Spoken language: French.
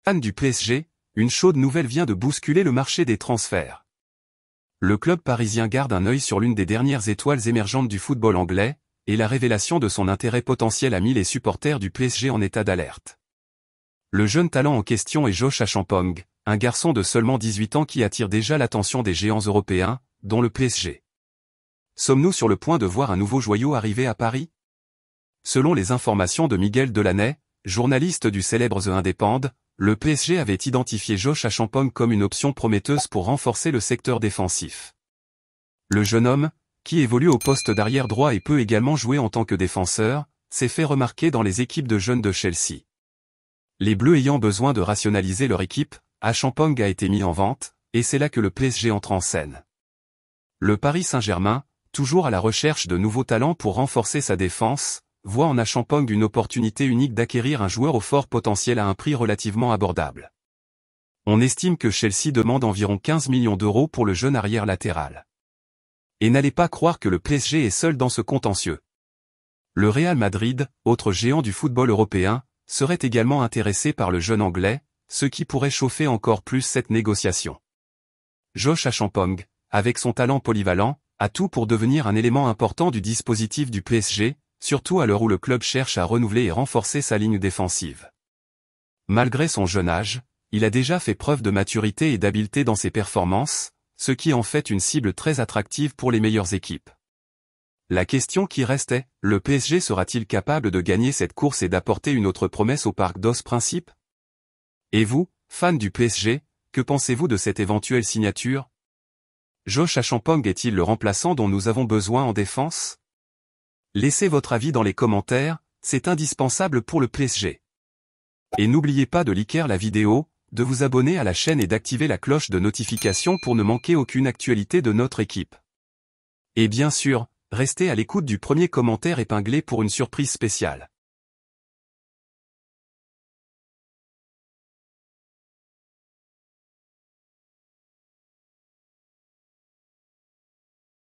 Fan du PSG, une chaude nouvelle vient de bousculer le marché des transferts. Le club parisien garde un œil sur l'une des dernières étoiles émergentes du football anglais, et la révélation de son intérêt potentiel a mis les supporters du PSG en état d'alerte. Le jeune talent en question est Josh Achampong, un garçon de seulement 18 ans qui attire déjà l'attention des géants européens, dont le PSG. Sommes-nous sur le point de voir un nouveau joyau arriver à Paris? Selon les informations de Miguel Delaney, journaliste du célèbre The Independent, le PSG avait identifié Josh Achampong comme une option prometteuse pour renforcer le secteur défensif. Le jeune homme, qui évolue au poste d'arrière droit et peut également jouer en tant que défenseur, s'est fait remarquer dans les équipes de jeunes de Chelsea. Les Bleus ayant besoin de rationaliser leur équipe, Achampong a été mis en vente, et c'est là que le PSG entre en scène. Le Paris Saint-Germain, toujours à la recherche de nouveaux talents pour renforcer sa défense, voit en Achampong une opportunité unique d'acquérir un joueur au fort potentiel à un prix relativement abordable. On estime que Chelsea demande environ 15 millions d'euros pour le jeune arrière latéral. Et n'allez pas croire que le PSG est seul dans ce contentieux. Le Real Madrid, autre géant du football européen, serait également intéressé par le jeune anglais, ce qui pourrait chauffer encore plus cette négociation. Josh Achampong, avec son talent polyvalent, a tout pour devenir un élément important du dispositif du PSG, surtout à l'heure où le club cherche à renouveler et renforcer sa ligne défensive. Malgré son jeune âge, il a déjà fait preuve de maturité et d'habileté dans ses performances, ce qui en fait une cible très attractive pour les meilleures équipes. La question qui reste est, le PSG sera-t-il capable de gagner cette course et d'apporter une autre promesse au Parc des Princes? Et vous, fan du PSG, que pensez-vous de cette éventuelle signature? Josh Achampong est-il le remplaçant dont nous avons besoin en défense? Laissez votre avis dans les commentaires, c'est indispensable pour le PSG. Et n'oubliez pas de liker la vidéo, de vous abonner à la chaîne et d'activer la cloche de notification pour ne manquer aucune actualité de notre équipe. Et bien sûr, restez à l'écoute du premier commentaire épinglé pour une surprise spéciale.